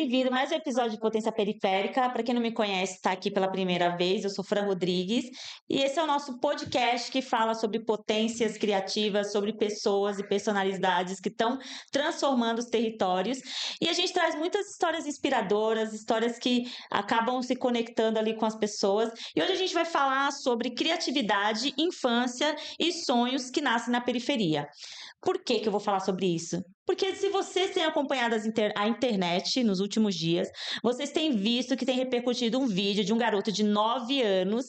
bem-vindo a mais um episódio de Potência Periférica. Para quem não me conhece, está aqui pela primeira vez, eu sou Fran Rodrigues e esse é o nosso podcast que fala sobre potências criativas, sobre pessoas e personalidades que estão transformando os territórios. E a gente traz muitas histórias inspiradoras, histórias que acabam se conectando ali com as pessoas. E hoje a gente vai falar sobre criatividade, infância e sonhos que nascem na periferia. Por que eu vou falar sobre isso? Porque se vocês têm acompanhado a internet nos últimos dias, vocês têm visto que tem repercutido um vídeo de um garoto de 9 anos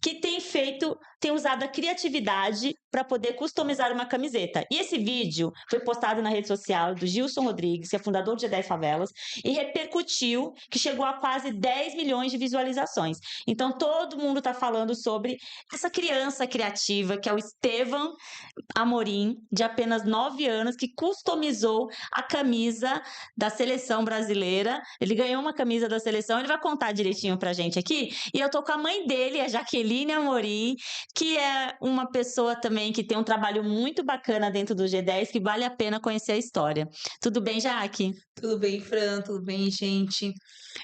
que tem usado a criatividade para poder customizar uma camiseta. E esse vídeo foi postado na rede social do Gilson Rodrigues, que é fundador de G10 Favelas, e repercutiu, que chegou a quase 10 milhões de visualizações. Então todo mundo está falando sobre essa criança criativa, que é o Estevam Amorim, de apenas 9 anos, que customizou a camisa da seleção brasileira. Ele ganhou uma camisa da seleção, ele vai contar direitinho pra gente aqui. E eu tô com a mãe dele, a Jaqueline Amorim, que é uma pessoa também que tem um trabalho muito bacana dentro do G10, que vale a pena conhecer a história. Tudo bem, Jaque? Tudo bem, Fran? Tudo bem, gente?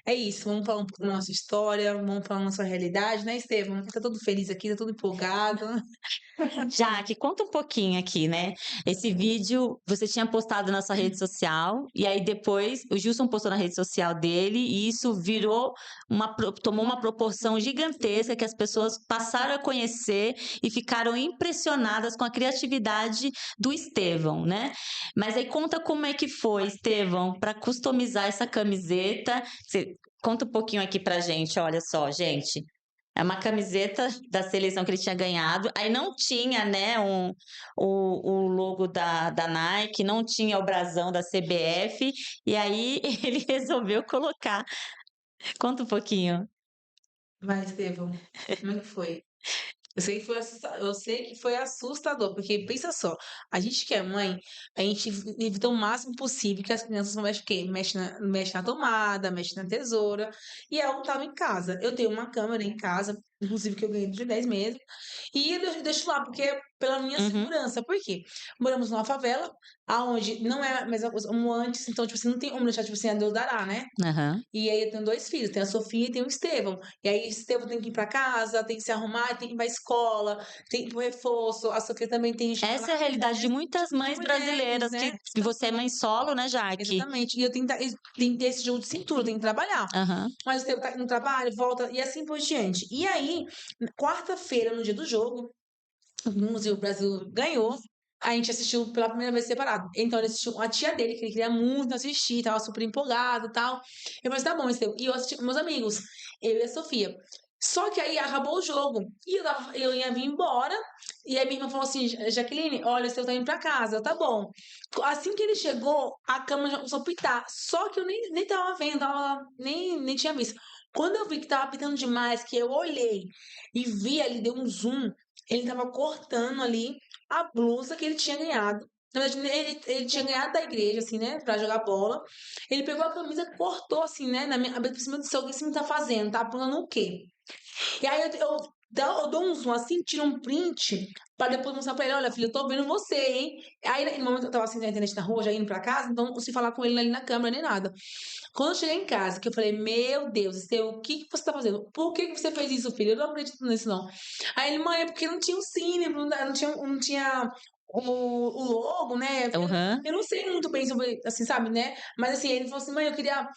É isso, vamos falar um pouco da nossa história, vamos falar da nossa realidade, né, Estevam? Tá todo feliz aqui, tá todo empolgado. Jaque, conta um pouquinho aqui, né? Esse vídeo você tinha postado na sua rede social, e aí depois o Gilson postou na rede social dele, e isso tomou uma proporção gigantesca que as pessoas passaram a conhecer e ficaram impressionadas com a criatividade do Estevão, né? Mas aí conta como é que foi, Estevão, para customizar essa camiseta. Conta um pouquinho aqui pra gente, olha só, gente. É uma camiseta da seleção que ele tinha ganhado. Aí não tinha, né, o logo da Nike, não tinha o brasão da CBF. E aí ele resolveu colocar. Conta um pouquinho. Vai, Estevam, como é que foi? Eu sei que foi assustador, porque pensa só, a gente que é mãe, a gente evita o máximo possível que as crianças não mexem o quê? Mexe na tomada, mexe na tesoura, e ela não estava em casa. Eu tenho uma câmera em casa, inclusive que eu ganhei de 10 meses, e eu deixo lá, porque é pela minha Uhum, segurança. Por quê? Moramos numa favela, aonde não é a mesma coisa como antes, então, tipo assim, não tem como deixar, tipo assim, a Deus dará, né? aham. E aí eu tenho 2 filhos, tem a Sofia e tem o Estevão. E aí o Estevão tem que ir pra casa, tem que se arrumar, tem que ir pra escola, tem que ir pro reforço. A Sofia também tem escola, Essa é a realidade de muitas de mães mulheres, brasileiras, né? que você é mãe solo, né, Jaque? Exatamente. E eu tenho que ter esse jogo de cintura, eu tenho que trabalhar. Aham. Mas o Estevão tá no trabalho, volta, e assim por diante. E aí, quarta-feira, no dia do jogo, inclusive o Brasil ganhou. A gente assistiu pela primeira vez separado. Então ele assistiu a tia dele, que ele queria muito assistir, tava super empolgado e tal. Eu falei, tá bom, Estevão. E eu assisti com meus amigos, eu e a Sofia. Só que aí acabou o jogo. E eu ia vir embora. E aí minha irmã falou assim: Jaqueline, olha, o Estevão tá indo pra casa. Eu, tá bom. Assim que ele chegou, a cama já começou a pitar. Só que eu nem tava vendo, nem tinha visto. Quando eu vi que tava pitando demais, que eu olhei e vi ali, deu um zoom, ele estava cortando ali a blusa que ele tinha ganhado. Na verdade, ele tinha ganhado da igreja, assim, né? Pra jogar bola. Ele pegou a camisa, cortou, assim, né? Por cima do seu, o que você tá fazendo? Tá pulando o quê? E aí eu dou um zoom assim, tiro um print pra depois mostrar pra ele, olha, filho, eu tô vendo você, hein? Aí no momento eu tava assim na internet na rua, já indo pra casa, então não consegui falar com ele ali na câmera nem nada. Quando eu cheguei em casa, que eu falei, meu Deus, Esteu, o que você tá fazendo? Por que você fez isso, filho? Eu não acredito nisso, não. Aí ele, mãe, é porque não tinha o cine, não tinha o logo, né? Aham. Eu não sei muito bem sobre, assim, sabe, né? Mas assim, ele falou assim, mãe, eu queria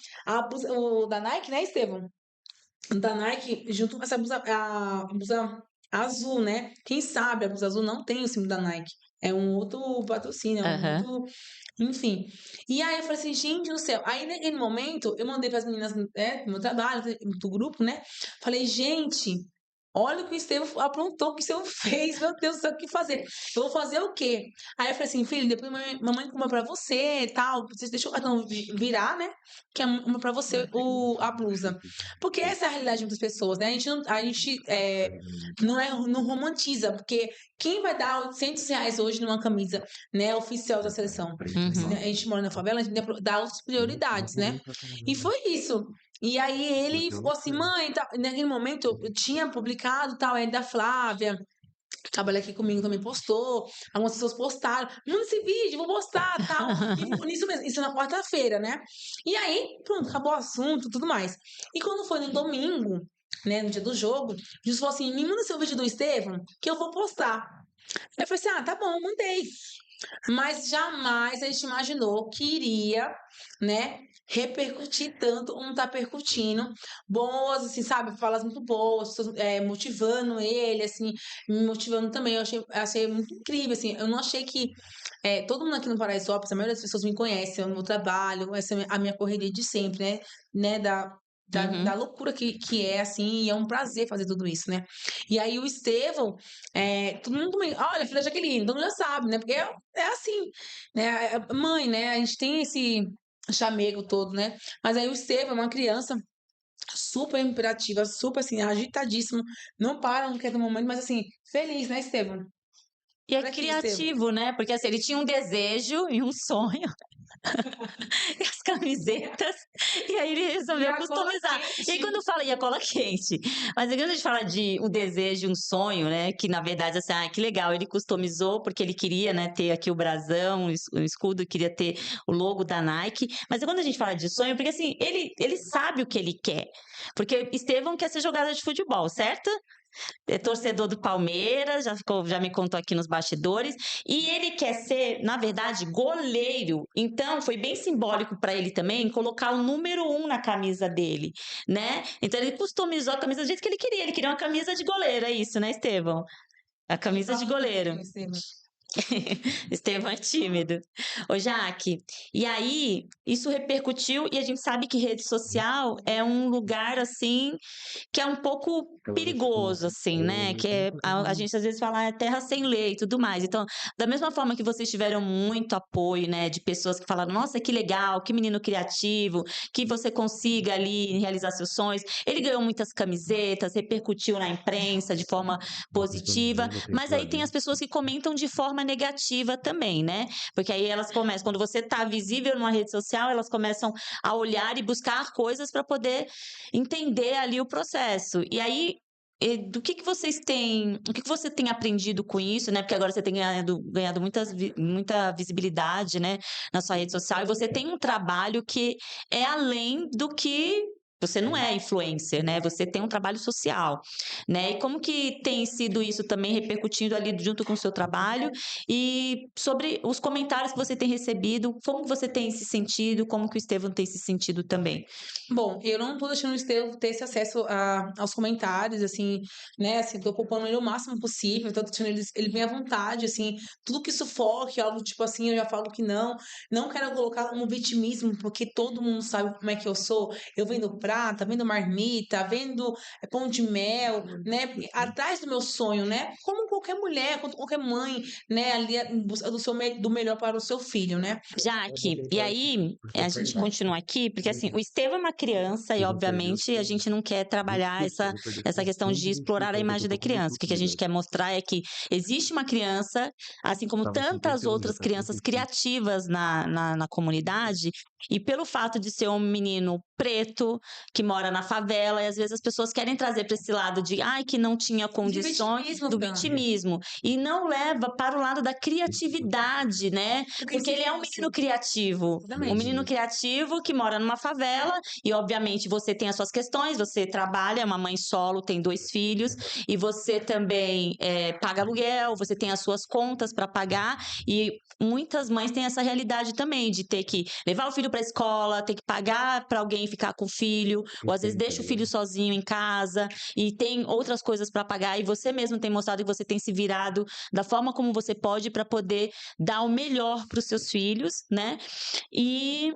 o da Nike, né, Estevão? Da Nike, junto com essa blusa azul, né? Quem sabe a blusa azul não tem o símbolo da Nike. É um outro patrocínio, é um Aham. outro. Enfim. E aí eu falei assim, gente do céu. Aí naquele momento, eu mandei para as meninas, né, do meu trabalho, do grupo, né? Falei, gente. Olha o que o Estevão aprontou, o que o Estevão fez, meu Deus do céu, o que fazer? Eu vou fazer o quê? Aí eu falei assim, filho, depois mamãe compra pra você e tal, vocês deixam o cartão virar, né? Que é uma pra você a blusa. Porque essa é a realidade de muitas pessoas, né? Não romantiza, porque quem vai dar R$ 800 hoje numa camisa, né, oficial da seleção? Uhum. A gente mora na favela, a gente dá outras prioridades, né? E foi isso. E aí ele ficou assim, mãe, tá, naquele momento eu tinha publicado tal, é da Flávia, trabalha aqui comigo também postou, algumas pessoas postaram, manda esse vídeo, vou postar, tal. E ficou nisso mesmo, isso na quarta-feira, né? E aí, pronto, acabou o assunto, tudo mais. E quando foi no domingo, né, no dia do jogo, Jesus falou assim, me manda seu vídeo do Estevão, que eu vou postar. Eu falei assim, tá bom, mandei. Mas jamais a gente imaginou que iria, né, repercutir tanto como tá percutindo. Boas, assim, sabe? Falas muito boas, motivando ele, assim, me motivando também. Eu achei muito incrível, assim. Eu não achei que todo mundo aqui no Paraisópolis, a maioria das pessoas me conhece, o meu trabalho, essa é a minha correria de sempre, né, da Uhum. loucura que é, assim, e é um prazer fazer tudo isso, né? E aí o Estevão, todo mundo olha, filha da Jaqueline, todo mundo já sabe, né? Porque é assim, né? Mãe, né? A gente tem esse chamego todo, né? Mas aí o Estevão é uma criança super imperativa, super assim, agitadíssimo, não para, não quer no momento, mas assim, feliz, né, Estevão? E é Por aqui, Estevão. criativo, né? Porque assim, ele tinha um desejo e um sonho, e as camisetas, e aí ele E resolveu a cola customizar. E aí quente. quando fala, e a cola quente? Mas aí quando a gente fala de um desejo, um sonho, né? Que na verdade, assim, que legal, ele customizou porque ele queria, né, ter aqui o brasão, o escudo, queria ter o logo da Nike. Mas quando a gente fala de sonho, porque assim, ele sabe o que ele quer. Porque Estevão quer ser jogador de futebol, certo? É torcedor do Palmeiras, já me contou aqui nos bastidores, e ele quer ser, na verdade, goleiro. Então, foi bem simbólico para ele também colocar o número 1 na camisa dele, né? Então, ele customizou a camisa do jeito que ele queria. Ele queria uma camisa de goleiro, é isso, né, Estevão? A Ele camisa fala de muito goleiro. bem, Estevão. Estevão é tímido. Ô, Jaque, e aí isso repercutiu e a gente sabe que rede social é um lugar assim que é um pouco perigoso, assim, né? Que a gente às vezes fala é terra sem lei e tudo mais. Então, da mesma forma que vocês tiveram muito apoio, né, de pessoas que falaram, nossa, que legal, que menino criativo, que você consiga ali realizar seus sonhos. Ele ganhou muitas camisetas, repercutiu na imprensa de forma positiva, mas aí tem as pessoas que comentam de forma negativa também, né? Porque aí elas começam, quando você tá visível numa rede social, elas começam a olhar e buscar coisas para poder entender ali o processo. E aí do que vocês têm, o que você tem aprendido com isso, né? Porque agora você tem ganhado muita visibilidade, né, na sua rede social, e você tem um trabalho que é além do que você não é influencer, né? Você tem um trabalho social, né? E como que tem sido isso também repercutindo ali junto com o seu trabalho e sobre os comentários que você tem recebido, como você tem se sentido, como que o Estevão tem se sentido também? Bom, eu não tô deixando o Estevão ter esse acesso aos comentários, assim, né? Assim, tô poupando ele o máximo possível, tô deixando ele bem à vontade, assim, tudo que sufoque, algo tipo assim, eu já falo que não. Não quero colocar como vitimismo, porque todo mundo sabe como é que eu sou. Eu vendo prata, vendo marmita, vendo pão de mel, né? Atrás do meu sonho, né? Como qualquer mulher, como qualquer mãe, né? Ali em busca do melhor para o seu filho, né? Jaque, e aí a gente continua aqui, porque assim, o Estevão é uma criança e, obviamente, a gente não quer trabalhar essa questão de explorar a imagem da criança. O que a gente quer mostrar é que existe uma criança, assim como tantas outras crianças criativas na comunidade, e pelo fato de ser um menino preto, que mora na favela, e às vezes as pessoas querem trazer para esse lado de, ai, que não tinha De condições, vitimismo, do Fran. vitimismo, e não leva para o lado da criatividade, né? Porque Porque se ele é um fosse. menino criativo. Um Exatamente. menino criativo que mora numa favela e, obviamente, você tem as suas questões, você trabalha, é uma mãe solo, tem 2 filhos, e você também paga aluguel, você tem as suas contas para pagar, e muitas mães têm essa realidade também de ter que levar o filho para a escola, ter que pagar para alguém ficar com o filho, ou às vezes deixa o filho sozinho em casa e tem outras coisas para pagar, e você mesmo tem mostrado que você tem se virado da forma como você pode para poder dar o melhor para os seus filhos, né? E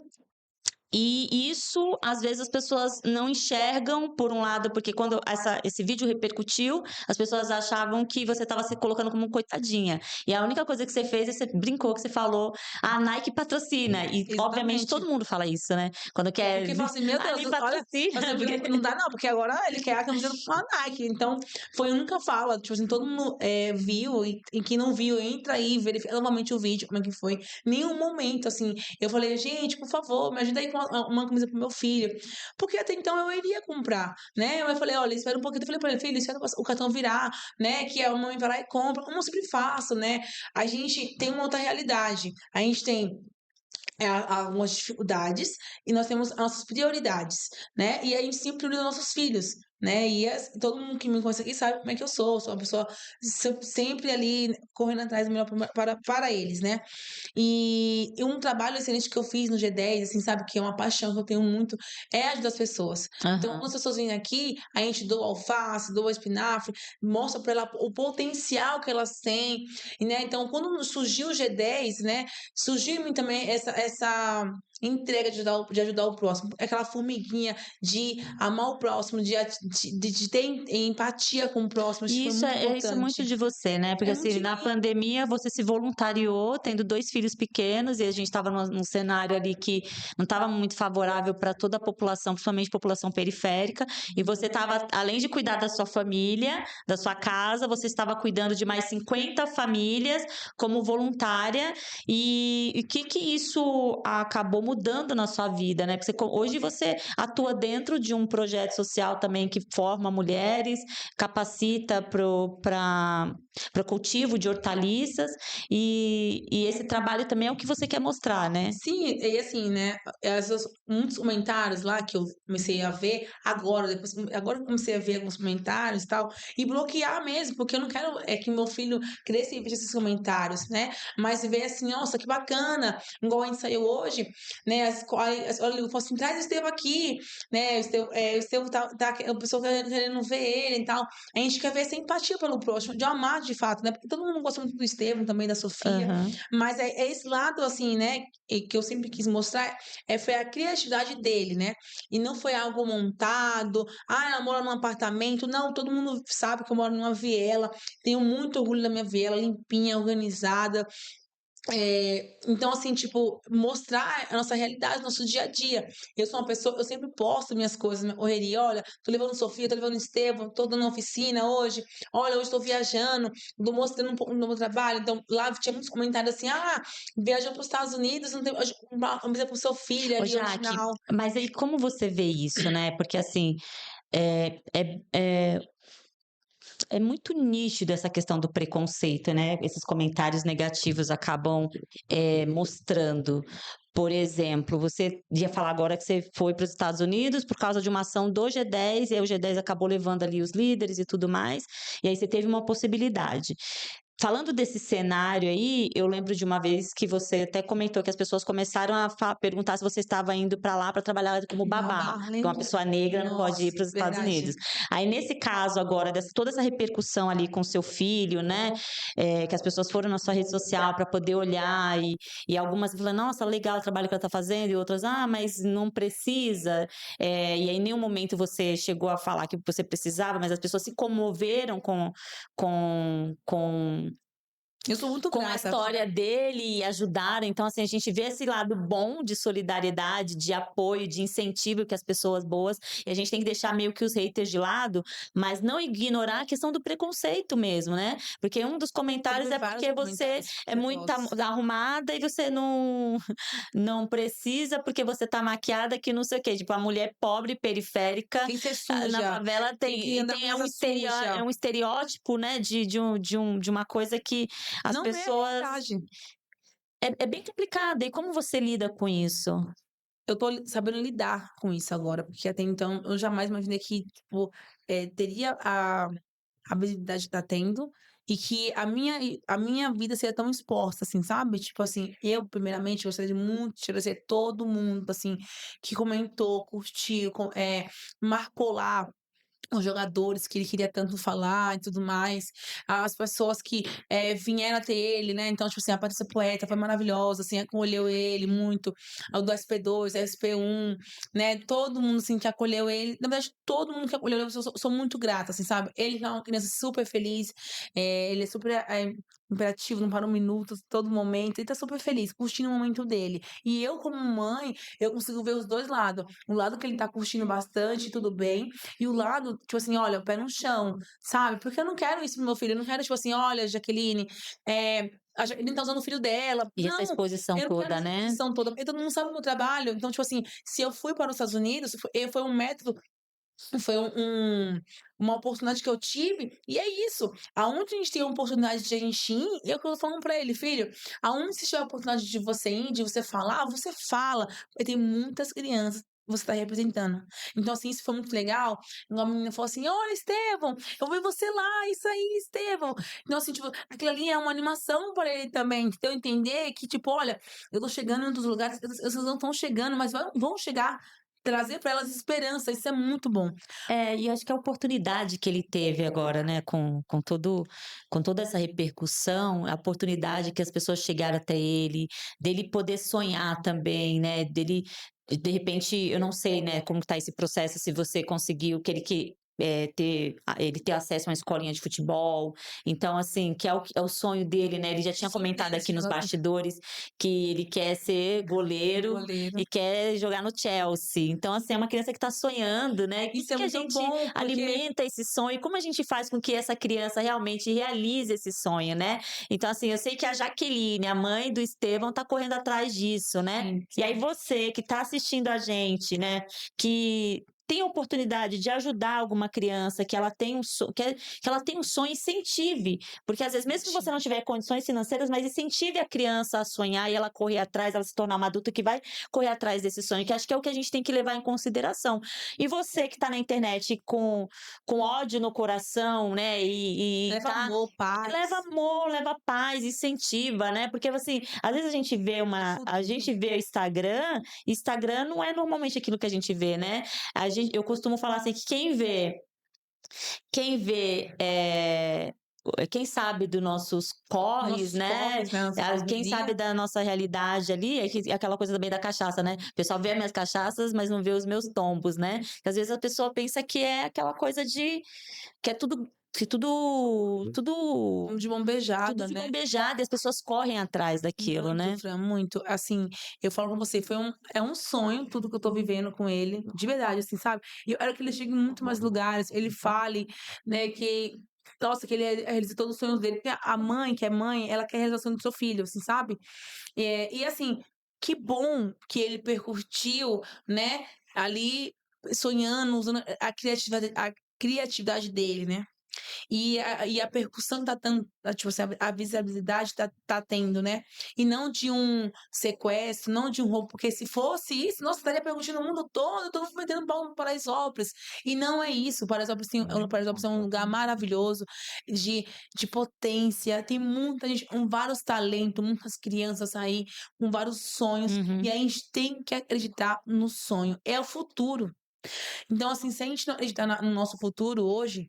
isso, às vezes, as pessoas não enxergam, por um lado, porque quando esse vídeo repercutiu, as pessoas achavam que você estava se colocando como coitadinha. E a única coisa que você fez é você brincou, que você falou, a Nike patrocina. E, obviamente, Exatamente. todo mundo fala isso, né? Quando quer, Porque fala assim, meu a Deus, me olha, patrocina. assim, Porque... não dá não, porque agora ele quer a camisa do Nike. Então, foi a única fala, tipo assim, todo mundo viu e quem não viu, entra aí, verifica novamente o vídeo, como é que foi. Nenhum momento, assim, eu falei, gente, por favor, me ajuda aí com uma camisa pro meu filho. Porque até então eu iria comprar, né? Eu falei, olha, espera um pouquinho. Eu falei pra ele, filho, espera o cartão virar, né? Que a mãe vai lá e compra, como eu sempre faço, né? A gente tem uma outra realidade. A gente tem algumas dificuldades e nós temos as nossas prioridades, né? E a gente sempre prioriza nossos filhos, né? E todo mundo que me conhece aqui sabe como é que eu sou uma pessoa sempre ali correndo atrás do melhor para eles, né? E um trabalho excelente que eu fiz no G10, assim, sabe, que é uma paixão que eu tenho muito, é ajudar as pessoas. Então, Aham. quando as pessoas vêm aqui, a gente doa alface, doa espinafre, mostra para ela o potencial que elas têm, e, né? Então, quando surgiu o G10, né, surgiu em mim também essa entrega de ajudar o próximo, aquela formiguinha de amar o próximo, de ter empatia com o próximo, isso E foi isso muito é isso muito importante. de você, né? Porque É muito assim, de na mim. pandemia você se voluntariou, tendo 2 filhos pequenos, e a gente estava num cenário ali que não estava muito favorável para toda a população, principalmente população periférica, e você estava, além de cuidar da sua família, da sua casa, você estava cuidando de mais 50 famílias como voluntária, e o que isso acabou mudando na sua vida, né? Porque hoje você atua dentro de um projeto social também que forma mulheres, capacita para o cultivo de hortaliças, e esse trabalho também é o que você quer mostrar, né? Sim, e assim, né, muitos comentários lá que eu comecei a ver agora, agora que eu comecei a ver alguns comentários e tal, e bloquear mesmo, porque eu não quero que meu filho cresça e veja esses comentários, né? Mas ver assim, nossa, que bacana, igual a gente saiu hoje, né? Olha, eu falo assim, traz o Estevão aqui, né? O Estevão a pessoa tá querendo ver ele e tal. A gente quer ver essa empatia pelo próximo, de amar de fato, né? Porque todo mundo gosta muito do Estevão, também da Sofia, Aham. mas é esse lado, assim, né, e que eu sempre quis mostrar, foi a criatividade dele, né? E não foi algo montado, ela mora num apartamento. Não, todo mundo sabe que eu moro numa viela, tenho muito orgulho da minha viela, limpinha, organizada. Então, assim, tipo, mostrar a nossa realidade, nosso dia a dia. Eu sou uma pessoa, eu sempre posto minhas coisas, minha correria. Olha, tô levando Sofia, tô levando Estevão, tô dando oficina hoje. Olha, hoje tô viajando, tô mostrando um pouco do meu trabalho. Então, lá tinha muitos comentários assim: viajou para os Estados Unidos, não tem uma camisa pro seu filho Ô, ali, Jaque, original. mas aí como você vê isso, né? Porque assim, é, é, é, é muito nítido essa questão do preconceito, né? Esses comentários negativos acabam mostrando. Por exemplo, você ia falar agora que você foi para os Estados Unidos por causa de uma ação do G10, e aí o G10 acabou levando ali os líderes e tudo mais, e aí você teve uma possibilidade. Falando desse cenário aí, eu lembro de uma vez que você até comentou que as pessoas começaram a perguntar se você estava indo para lá para trabalhar como babá, Babá, porque uma lembra? pessoa negra não pode ir Nossa, para os Estados verdade. Unidos. Aí, nesse caso agora, toda essa repercussão ali com seu filho, né? Que as pessoas foram na sua rede social para poder olhar, e algumas falam, nossa, legal o trabalho que ela está fazendo, e outras, mas não precisa. E aí, em nenhum momento você chegou a falar que você precisava, mas as pessoas se comoveram com Eu sou muito com a grata. história dele e ajudaram. Então, assim, a gente vê esse lado bom de solidariedade, de apoio, de incentivo que as pessoas boas, e a gente tem que deixar meio que os haters de lado, mas não ignorar a questão do preconceito mesmo, né? Porque um dos comentários Teve é vários porque você comentários é muito precoces. arrumada e você não precisa porque você tá maquiada que não sei o quê. Tipo, a mulher pobre, periférica, Tem que ser na suja. favela Tem que andar com essa é suja. um estereótipo, né, de uma coisa que as Não é pessoas verdade. é bem complicado. E como você lida com isso? Eu tô sabendo lidar com isso agora, porque até então eu jamais imaginei que, tipo, teria a visibilidade que tá tendo, e que a minha vida seria tão exposta, assim, sabe? Tipo assim, eu, primeiramente, gostaria de muito de agradecer todo mundo, assim, que comentou, curtiu, marcou lá os jogadores que ele queria tanto falar e tudo mais, as pessoas que vieram até ele, né? Então, tipo assim, a Patrícia Poeta foi maravilhosa, assim, acolheu ele muito, o do SP2, SP1, né? Todo mundo, assim, que acolheu ele. Na verdade, todo mundo que acolheu ele, eu sou muito grata, assim, sabe? Ele é uma criança super feliz, ele é super imperativo, não para um minuto, todo momento, ele tá super feliz, curtindo o momento dele. E eu, como mãe, eu consigo ver os dois lados. O lado que ele tá curtindo bastante, tudo bem, e o lado, tipo assim, olha, o pé no chão, sabe? Porque eu não quero isso pro meu filho. Eu não quero, tipo assim, olha, Jaqueline, ele tá usando o filho dela. E essa Não, exposição eu não quero toda, essa né? exposição toda, porque todo mundo sabe o meu trabalho. Então, tipo assim, se eu fui para os Estados Unidos, foi um método, foi uma oportunidade que eu tive, e é isso. Aonde a gente tem a oportunidade de a gente ir, eu que eu tô falando pra ele, filho, aonde se tiver a oportunidade de você ir, de você falar, você fala. Porque tem muitas crianças que você tá representando. Então, assim, isso foi muito legal. Uma menina falou assim: olha, Estevão, eu vi você lá, isso aí, Estevão. Então, assim, tipo, aquilo ali é uma animação para ele também. Então, entender que, tipo, olha, eu tô chegando em outros lugares, vocês não estão chegando, mas vão chegar. Trazer para elas esperança, isso é muito bom. É, e acho que a oportunidade que ele teve agora, né, com toda essa repercussão, a oportunidade que as pessoas chegaram até ele, dele poder sonhar também, né, dele, de repente, eu não sei, né, como está esse processo, se você conseguiu ele ter acesso a uma escolinha de futebol, então, assim, que é o sonho dele, né, ele já tinha Sonho comentado dele, aqui nos ela- bastidores que ele quer ser goleiro goleiro. e quer jogar no Chelsea. Então, assim, é uma criança que está sonhando, né? Isso é Que a muito gente bom, porque alimenta esse sonho? E como a gente faz com que essa criança realmente realize esse sonho, né? Então, assim, eu sei que a Jaqueline, a mãe do Estevão, tá correndo atrás disso, né? sim, E aí você que está assistindo a gente, né? Que tem a oportunidade de ajudar alguma criança que ela tem que ela tem um sonho, incentive. Porque às vezes, mesmo que você não tiver condições financeiras, mas incentive a criança a sonhar e ela correr atrás, ela se tornar uma adulta que vai correr atrás desse sonho, que acho que é o que a gente tem que levar em consideração. E você que está na internet com ódio no coração, né? E leva tá. amor, paz, Leva amor, leva paz, incentiva, né? Porque assim, às vezes a gente futuro. vê o Instagram não é normalmente aquilo que a gente vê, né? Eu costumo falar assim que quem vê quem sabe dos nossos corres, Nossos né? corres, né, nosso dia a Quem sabe dia. da nossa realidade ali, é aquela coisa também da cachaça, né? O pessoal vê as minhas cachaças, mas não vê os meus tombos, né? Que às vezes a pessoa pensa que é aquela coisa que é tudo De mão tudo beijada, de né? mão beijada e as pessoas correm atrás daquilo, Muito, né? Fran, muito. Assim, eu falo com você, é um sonho tudo que eu tô vivendo com ele, de verdade, assim, sabe? E eu quero que ele chegue em muito mais lugares, ele fale, né, que. Nossa, que ele realize todos os sonhos dele. Porque a mãe, que é mãe, ela quer a realização do seu filho, assim, sabe? E assim, que bom que ele percutiu, né, ali sonhando, usando a criatividade dele, né? E a percussão tá tendo, tipo assim, a visibilidade tá tendo, né? E não de um sequestro, não de um roubo, porque se fosse isso, nossa, estaria percutindo o mundo todo mundo metendo pau no Paraisópolis. E não é isso. O Paraisópolis é um lugar maravilhoso, de, de potência, tem muita gente, com vários talentos, muitas crianças aí, com vários sonhos, Uhum. e a gente tem que acreditar no sonho. É o futuro. Então, assim, se a gente não acreditar no nosso futuro hoje,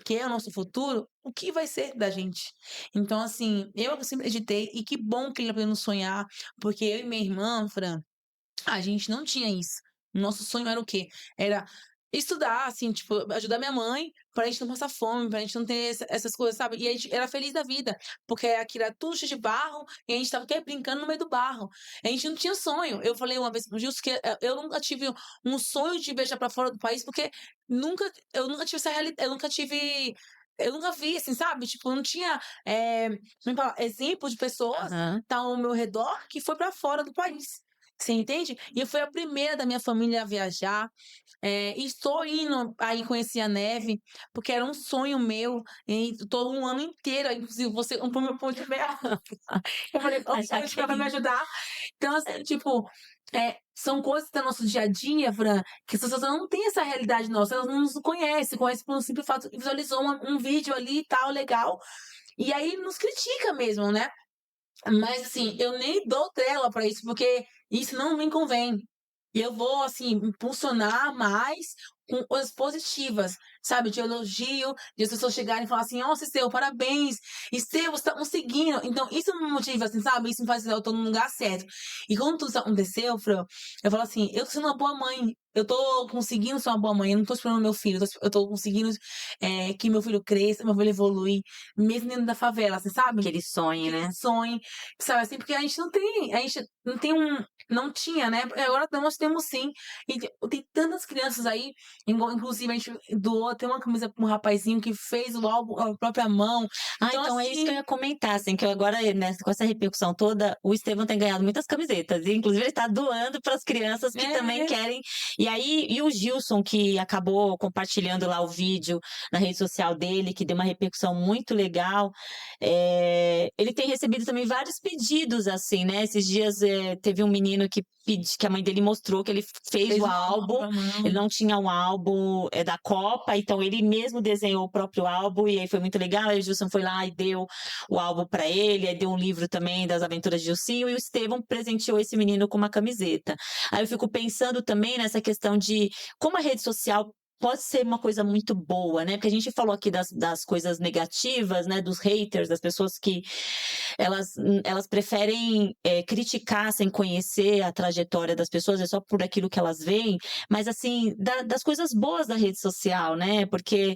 que é o nosso futuro, o que vai ser da gente? Então, assim, eu sempre acreditei, e que bom que ele aprendeu a sonhar, porque eu e minha irmã, Fran, a gente não tinha isso. Nosso sonho era o quê? Era estudar, assim, tipo, ajudar minha mãe pra gente não passar fome, pra gente não ter essas coisas, sabe? E a gente era feliz da vida, porque aqui era tudo cheio de barro e a gente tava o quê? Brincando no meio do barro. A gente não tinha sonho. Eu falei uma vez pro Gilson que eu nunca tive um sonho de viajar pra fora do país, porque eu nunca tive essa realidade, eu nunca vi, assim, sabe? Tipo, não tinha como é que fala? Exemplo de pessoas Aham. tá ao meu redor que foi pra fora do país. Você entende? E eu fui a primeira da minha família a viajar. E estou indo aí conhecer a neve, porque era um sonho meu. E todo um ano inteiro, inclusive você comprou meu pão de mel. Eu falei, A ô, pode pra me Jaqueline. ajudar. Então, assim, tipo, são coisas do nosso dia a dia, Fran, que as pessoas não têm essa realidade nossa, elas não nos conhecem por um simples fato, visualizou um vídeo ali e tal, legal. E aí nos critica mesmo, né? Mas assim, eu nem dou trela pra isso, porque isso não me convém. E eu vou, assim, impulsionar mais com coisas positivas, sabe? De elogio, de as pessoas chegarem e falar assim: nossa, Esteu, parabéns, Esteu, você tá conseguindo. Então, isso me motiva, assim, sabe? Isso me faz dizer, eu tô no lugar certo. E quando tudo isso aconteceu, Fran, eu falo assim: eu tô sendo uma boa mãe. Eu tô conseguindo ser uma boa mãe, eu não tô esperando meu filho, eu tô conseguindo que meu filho cresça, meu filho evolui, mesmo dentro da favela, assim, sabe? Aquele sonho, Que ele né? sonhe, sabe assim, porque a gente não tem Não tinha, né? Agora nós temos sim. E tem tantas crianças aí, inclusive a gente doou, tem uma camisa para um rapazinho que fez o álbum à própria mão. Ah, Então, então é isso que eu assim, ia comentar, assim, que eu agora, né, com essa repercussão toda, o Estevão tem ganhado muitas camisetas, e inclusive ele tá doando para as crianças que também é, querem. E aí, e o Gilson, que acabou compartilhando lá o vídeo na rede social dele, que deu uma repercussão muito legal, ele tem recebido também vários pedidos, assim, né? Esses dias teve um menino que a mãe dele mostrou que ele fez fez o um álbum álbum, pra mão. ele não tinha um álbum da Copa, então ele mesmo desenhou o próprio álbum, e aí foi muito legal. Aí o Gilson foi lá e deu o álbum para ele, aí deu um livro também das aventuras de Gilcinho, e o Estevão presenteou esse menino com uma camiseta. Aí eu fico pensando também nessa questão de como a rede social pode ser uma coisa muito boa, né? Porque a gente falou aqui das coisas negativas, né? Dos haters, das pessoas que elas preferem criticar sem conhecer a trajetória das pessoas, é só por aquilo que elas veem, mas assim, das coisas boas da rede social, né? Porque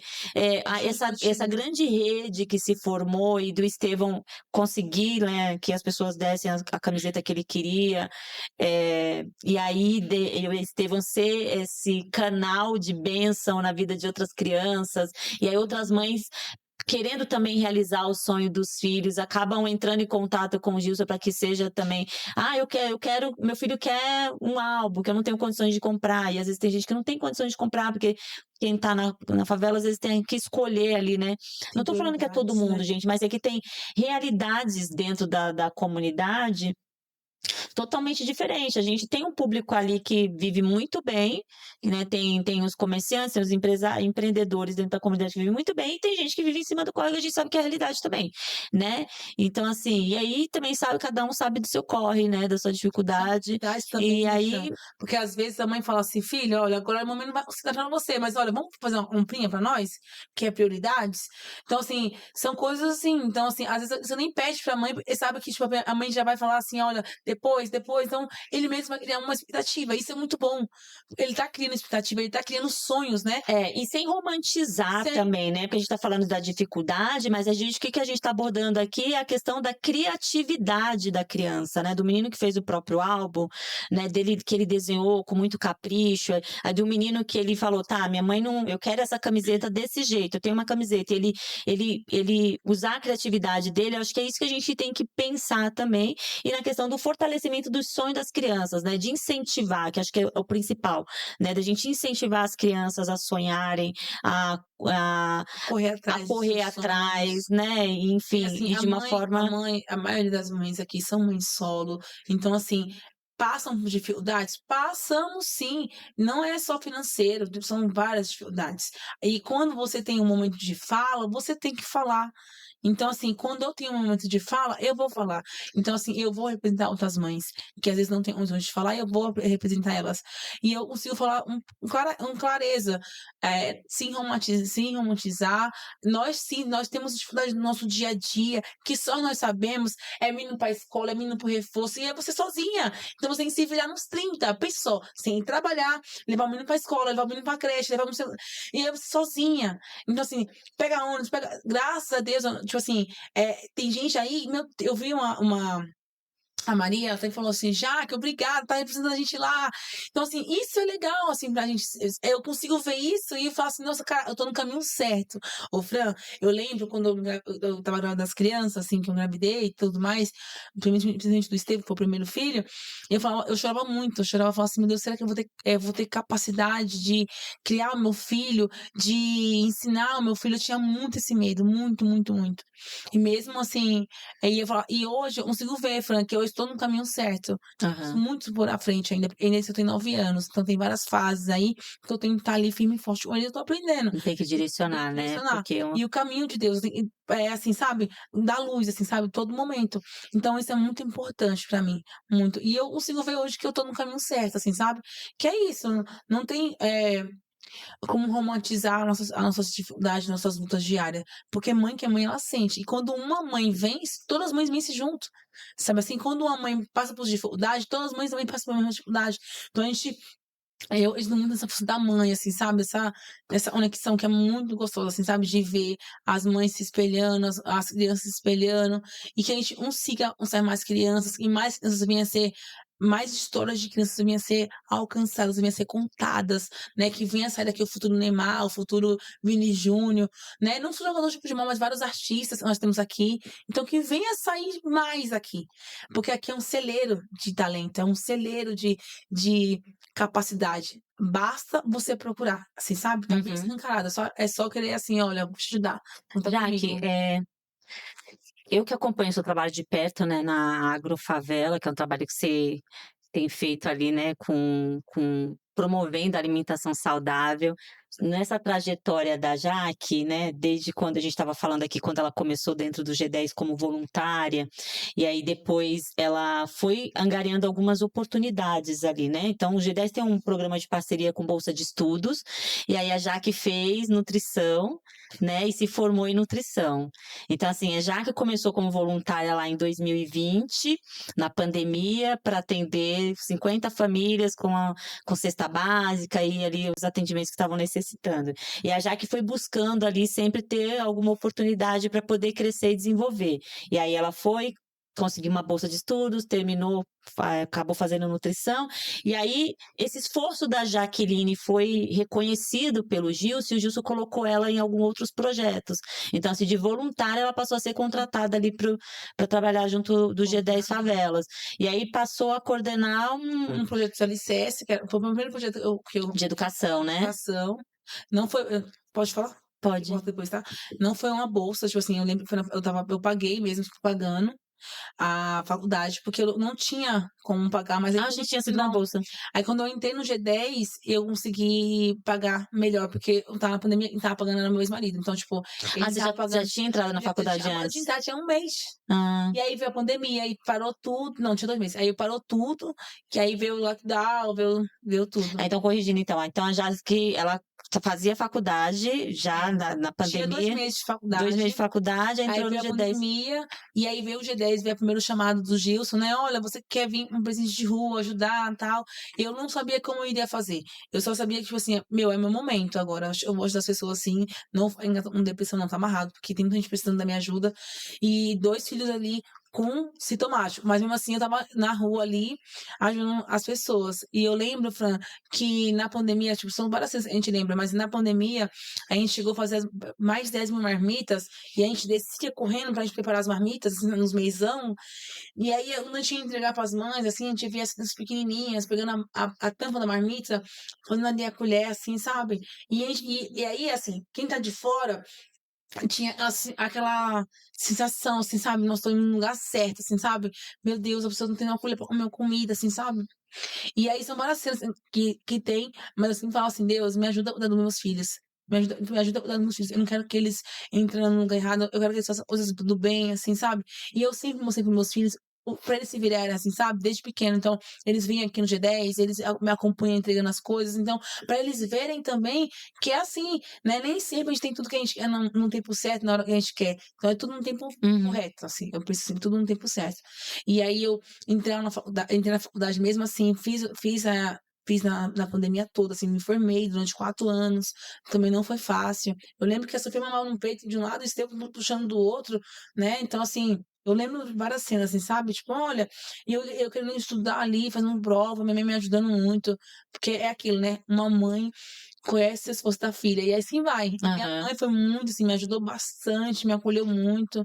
essa grande rede que se formou e do Estevão conseguir, né, que as pessoas dessem a camiseta que ele queria, e aí o Estevão ser esse canal de bênção na vida de outras crianças, e aí outras mães querendo também realizar o sonho dos filhos, acabam entrando em contato com o Gilson para que seja também, meu filho quer um álbum que eu não tenho condições de comprar, e às vezes tem gente que não tem condições de comprar, porque quem tá na favela às vezes tem que escolher ali, né? Não Tem tô falando que é todo prioridades, mundo, né? gente, mas é que tem realidades dentro da comunidade totalmente diferente. A gente tem um público ali que vive muito bem, né? Tem os comerciantes, tem os empreendedores dentro da comunidade que vivem muito bem, e tem gente que vive em cima do corre, a gente sabe que é a realidade também, né? Então, assim, e aí também sabe, cada um sabe do seu corre, né? Da sua dificuldade. Verdade também, E né, Fran? aí, Porque às vezes a mãe fala assim, filho, olha, agora a mamãe não vai conseguir dar pra você, mas olha, vamos fazer uma comprinha pra nós, que é prioridades. Então, assim, são coisas assim. Então, assim, às vezes você nem pede pra mãe, porque sabe que tipo, a mãe já vai falar assim, olha, depois. Então, ele mesmo vai criar uma expectativa. Isso é muito bom. Ele tá criando expectativa, ele tá criando sonhos, né? e sem romantizar Sem- também, né? Porque a gente está falando da dificuldade, mas o que a gente está abordando aqui é a questão da criatividade da criança, né? Do menino que fez o próprio álbum, né? Dele que ele desenhou com muito capricho, a do menino que ele falou, tá, minha mãe não, eu quero essa camiseta desse jeito, eu tenho uma camiseta, ele usar a criatividade dele, eu acho que é isso que a gente tem que pensar também, e na questão do fortalecimento dos sonhos das crianças, né? De incentivar, que acho que é o principal, né? Da gente incentivar as crianças a sonharem, a, a, correr a atrás dos correr seus atrás, sonhos. né? E Enfim, assim, e de uma forma. a maioria das mães aqui são mães solo. Então, assim, passam por dificuldades? Passamos sim. Não é só financeiro, são várias dificuldades. E quando você tem um momento de fala, você tem que falar. Então, assim, quando eu tenho um momento de fala, eu vou falar. Então, assim, eu vou representar outras mães, que às vezes não têm onde falar, e eu vou representar elas. E eu consigo falar com clareza, sem romantizar. Nós sim, nós temos dificuldade no nosso dia a dia, que só nós sabemos, é menino para escola, é menino para reforço, e é você sozinha. Então você tem que se virar nos 30, pensa só, sem trabalhar, levar o menino para escola, levar o menino para creche, levar o menino... E é você sozinha. Então, assim, pega ônibus, graças a Deus, tipo assim, tem gente aí, eu vi a Maria até falou assim, Jaque, obrigada, tá representando a gente lá. Então, assim, isso é legal, assim, pra gente. Eu consigo ver isso e falar assim, nossa, cara, eu tô no caminho certo. Ô, Fran, eu lembro quando eu tava grávida das crianças, assim, que eu engravidei e tudo mais, principalmente do Estevam, que foi o primeiro filho, eu chorava muito, eu falava assim, meu Deus, será que eu vou ter capacidade de criar o meu filho, de ensinar o meu filho? Eu tinha muito esse medo, muito, muito, muito. E mesmo assim, e hoje eu consigo ver, Fran, que eu estou no caminho certo. Aham. Muito por à frente ainda. Ainda eu tenho 9 anos, então tem várias fases aí que eu tenho que estar ali firme e forte. Hoje eu tô aprendendo. Tem que Tem direcionar, que né? direcionar. Porque E o caminho de Deus, é assim, sabe? Dá luz, assim, sabe? Todo momento. Então isso é muito importante pra mim. Muito. E eu consigo ver hoje que eu tô no caminho certo, assim, sabe? Que é isso. Não tem. Como romantizar as nossas dificuldades, nossas lutas diárias. Porque mãe que é mãe, ela sente. E quando uma mãe vence, todas as mães vencem junto. Sabe assim? Quando uma mãe passa por dificuldade, todas as mães também passam pela mesma dificuldade. Então a gente. Eu vejo muito essa força da mãe, assim, sabe? Essa conexão que é muito gostosa, assim, sabe? De ver as mães se espelhando, as crianças se espelhando, e que a gente siga mais crianças, e mais crianças venham a ser mais histórias de crianças vinham a ser alcançadas, vinham a ser contadas, né, que vinha a sair daqui o futuro Neymar, o futuro Vini Júnior, né, não só jogadores de futebol, mas vários artistas que nós temos aqui, então que venha a sair mais aqui, porque aqui é um celeiro de talento, é um celeiro de capacidade. Basta você procurar, assim, sabe, tá bem Uhum. escancarado, é só querer assim: "Olha, vou te ajudar, conta Jaque, comigo". eu que acompanho o seu trabalho de perto, né, na Agrofavela, que é um trabalho que você tem feito ali, né, com promovendo a alimentação saudável. Nessa trajetória da Jaque, né, desde quando a gente estava falando aqui, quando ela começou dentro do G10 como voluntária, e aí depois ela foi angariando algumas oportunidades ali, né. Então o G10 tem um programa de parceria com bolsa de estudos, e aí a Jaque fez nutrição, né, e se formou em nutrição. Então, assim, a Jaque começou como voluntária lá em 2020, na pandemia, para atender 50 famílias com cesta básica e ali os atendimentos que estavam necessitando. E a Jaque foi buscando ali sempre ter alguma oportunidade para poder crescer e desenvolver. E aí ela foi, conseguiu uma bolsa de estudos, terminou, acabou fazendo nutrição, e aí esse esforço da Jaqueline foi reconhecido pelo Gilson, e o Gilson colocou ela em alguns outros projetos. Então, assim, de voluntária, ela passou a ser contratada ali para trabalhar junto do G10 Favelas. E aí passou a coordenar Um projeto de alicerce, foi o primeiro projeto que eu de educação, né? educação, não foi pode falar? Eu Pode. corto depois, tá? Não foi uma bolsa, tipo assim, eu lembro que foi eu paguei mesmo, fico pagando a faculdade, porque eu não tinha como pagar, mas aí Ah, a quando gente tinha sido uma bolsa. aí quando eu entrei no G10, eu consegui pagar melhor, porque eu estava na pandemia, quem estava pagando era meu ex-marido, então, tipo, ele Ah, você já, estava já pagando tinha entrado na faculdade a de antes? entrar tinha 1 mês. Ah, E aí veio a pandemia, aí parou tudo. Não, tinha 2 meses. Aí parou tudo, que aí veio o lockdown, veio tudo. então corrigindo então, então a Jaque, ela fazia faculdade já na Tinha 2 pandemia, meses de 2 meses faculdade, de faculdade, aí aí entrou no veio a G10. pandemia, e aí veio o G10, veio o primeiro chamado do Gilson, né? Olha, você quer vir um presente de rua, ajudar, tal. Eu não sabia como eu iria fazer. Eu só sabia que, tipo assim, meu, é meu momento agora. Eu vou ajudar as pessoas assim, não com depressão não, tá amarrado, porque tem muita gente precisando da minha ajuda. E 2 filhos ali com sintomático, mas mesmo assim eu tava na rua ali ajudando as pessoas. E eu lembro, Fran, que na pandemia, tipo, são várias coisas que a gente lembra, mas na pandemia a gente chegou a fazer mais de 10 mil marmitas e a gente descia correndo pra gente preparar as marmitas, assim, nos meizão. E aí, quando a gente ia entregar pras mães, assim, a gente via as crianças pequenininhas pegando a tampa da marmita, fazendo ali a colher, assim, sabe? E aí, assim, quem tá de fora tinha assim, aquela sensação, assim, sabe? Nós estamos no lugar certo, assim, sabe? Meu Deus, a pessoa não tem uma colher pra comer comida, assim, sabe? E aí são várias cenas assim, que tem, mas eu sempre falo assim: Deus, me ajuda cuidando dos meus filhos. Me ajuda cuidando dos meus filhos. Eu não quero que eles entrem no lugar errado, eu quero que eles façam coisas do bem, assim, sabe? E eu sempre mostrei para meus filhos pra eles se virarem assim, sabe? Desde pequeno. Então, eles vêm aqui no G10, eles me acompanham entregando as coisas. Então, para eles verem também que é assim, né? Nem sempre a gente tem tudo que a gente quer no tempo certo, na hora que a gente quer. Então, é tudo no tempo Uhum. correto, assim. Eu preciso de tudo no tempo certo. E aí eu entrei na faculdade mesmo assim, fiz na pandemia toda, assim, me formei durante 4 anos, também não foi fácil. Eu lembro que eu sofri uma mal no peito de um lado e esse tempo puxando do outro, né? Então, assim, eu lembro de várias cenas, assim, sabe? Tipo, olha, eu querendo estudar ali, fazendo prova, minha mãe me ajudando muito, porque é aquilo, né? Uma mãe conhece as forças da filha, e assim vai. E minha Aham. mãe foi muito, assim, me ajudou bastante, me acolheu muito,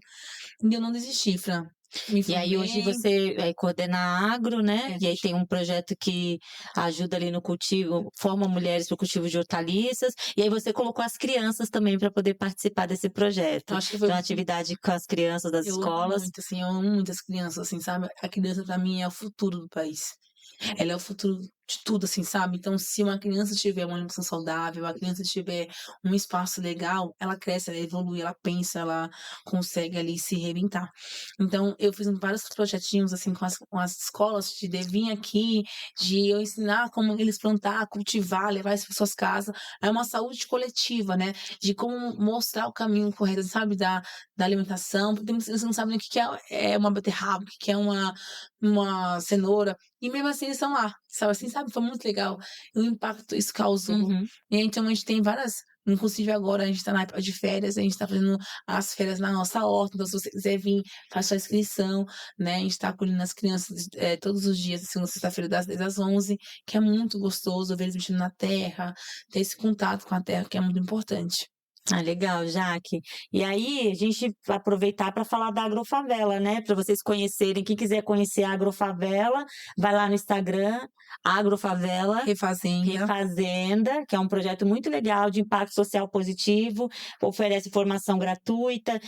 e eu não desisti, Fran. Me E aí hoje formei, você coordena a agro, né? é, E aí tem um projeto que ajuda ali no cultivo, forma mulheres para o cultivo de hortaliças. E aí você colocou as crianças também para poder participar desse eu projeto. acho que foi Então, atividade com as crianças das eu amo escolas. muito, assim, eu amo muito as crianças, assim, sabe? A criança pra mim é o futuro do país. Ela é o futuro de tudo, assim, sabe? Então, se uma criança tiver uma alimentação saudável, a criança tiver um espaço legal, ela cresce, ela evolui, ela pensa, ela consegue ali se reinventar. Então, eu fiz vários projetinhos, assim, com as escolas, de vir aqui, de eu ensinar como eles plantar, cultivar, levar isso para suas casas. É uma saúde coletiva, né? De como mostrar o caminho correto, sabe? Da alimentação. Porque muitas crianças não sabem o que é uma beterraba, o que é uma cenoura. E mesmo assim eles estão lá, sabe assim, sabe? Foi muito legal o impacto isso causou. Uhum. E aí, então a gente tem várias Inclusive agora a gente tá na época de férias, a gente tá fazendo as férias na nossa horta, então se você quiser vir, faz sua inscrição, né? A gente tá acolhendo as crianças todos os dias, segunda a sexta-feira, das 10 às 11, que é muito gostoso ver eles mexendo na terra, ter esse contato com a terra, que é muito importante. Ah, legal, Jaque. E aí, a gente vai aproveitar para falar da Agrofavela, né? Para vocês conhecerem, quem quiser conhecer a Agrofavela, vai lá no Instagram, Agrofavela Refazenda. Refazenda, que é um projeto muito legal de impacto social positivo, oferece formação gratuita,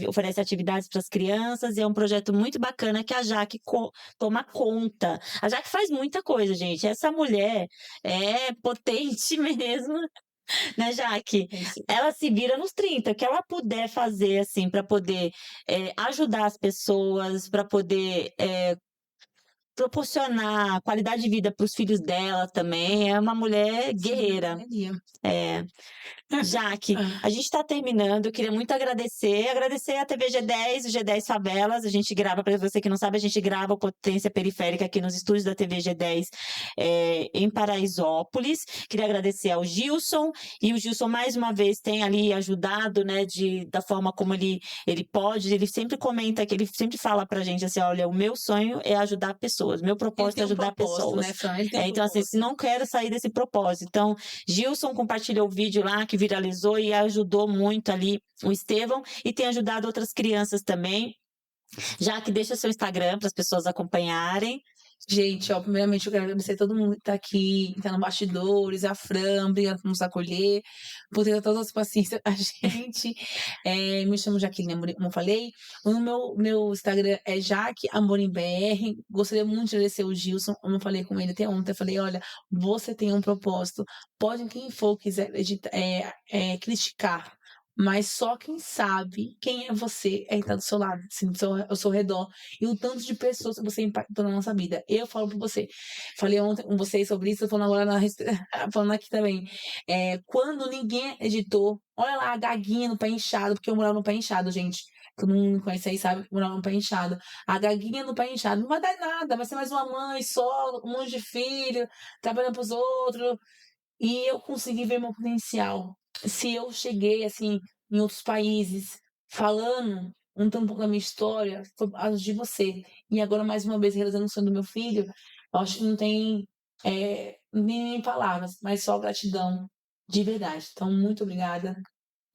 oferece atividades para as crianças, e é um projeto muito bacana que a Jaque toma conta. A Jaque faz muita coisa, gente. Essa mulher é potente mesmo, né, Jaque? É isso. Ela se vira nos 30, o que ela puder fazer, assim, para poder ajudar as pessoas, para poder proporcionar qualidade de vida para os filhos dela também. É uma mulher guerreira. Sim, É. Jaque, a gente está terminando. Eu queria muito agradecer a TV G10, o G10 Favelas. A gente grava, para você que não sabe, a gente grava o Potência Periférica aqui nos estúdios da TV G10 em Paraisópolis. Queria agradecer ao Gilson, e o Gilson mais uma vez tem ali ajudado, né, da forma como ele pode. Ele sempre comenta, que ele sempre fala pra gente assim: olha, o meu sonho é ajudar pessoas, meu propósito é ajudar pessoas. Né, Fran? Ele tem um Então, assim, propósito. não quero sair desse propósito. Então, Gilson compartilhou o vídeo lá que viralizou e ajudou muito ali o Estevão, e tem ajudado outras crianças também. Já que deixa seu Instagram para as pessoas acompanharem. Gente, ó, primeiramente eu quero agradecer a todo mundo que tá aqui, que tá no bastidores, a Fran, obrigada por nos acolher, por ter todas as paciências a gente. Me chamo Jaqueline Amorim, como eu falei. O meu Instagram é Jaque Amorim BR. Gostaria muito de agradecer o Gilson, como eu falei com ele até ontem. Eu falei: olha, você tem um propósito. Pode quem for quiser criticar, mas só quem sabe quem é você é quem tá do seu lado, assim, ao seu redor, e o tanto de pessoas que você impactou na nossa vida. Eu falo pra você, falei ontem com vocês sobre isso, tô falando agora falando aqui também. Quando ninguém editou, olha lá a Gaguinha no Pé Inchado, porque eu morava no Pé Inchado, gente. Todo mundo me conhece aí, sabe que eu morava no Pé Inchado. A Gaguinha no Pé Inchado não vai dar nada, vai ser mais uma mãe só, um monte de filho, trabalhando pros outros. E eu consegui ver meu potencial. Se eu cheguei, assim, em outros países, falando, contando um pouco da minha história, foi por causa de você. E agora, mais uma vez, realizando o sonho do meu filho, eu acho que não tem nem palavras, mas só gratidão, de verdade. Então, muito obrigada.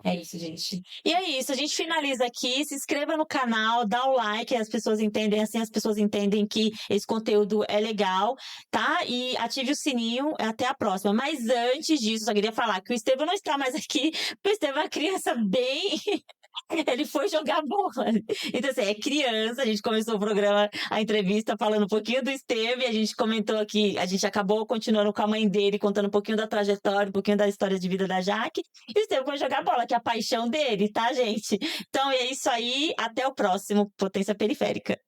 É isso, gente. E é isso, a gente finaliza aqui. Se inscreva no canal, dá o like, as pessoas entendem, assim as pessoas entendem que esse conteúdo é legal, tá? E ative o sininho. Até a próxima. Mas antes disso, só queria falar que o Estevão não está mais aqui, porque o Estevão é uma criança bem. Ele foi jogar bola. Então, assim, é criança. A gente começou o programa, a entrevista, falando um pouquinho do Estevão, e a gente comentou aqui, a gente acabou continuando com a mãe dele, contando um pouquinho da trajetória, um pouquinho da história de vida da Jaque. E o Estevão foi jogar bola, que é a paixão dele, tá, gente? Então é isso aí. Até o próximo Potência Periférica.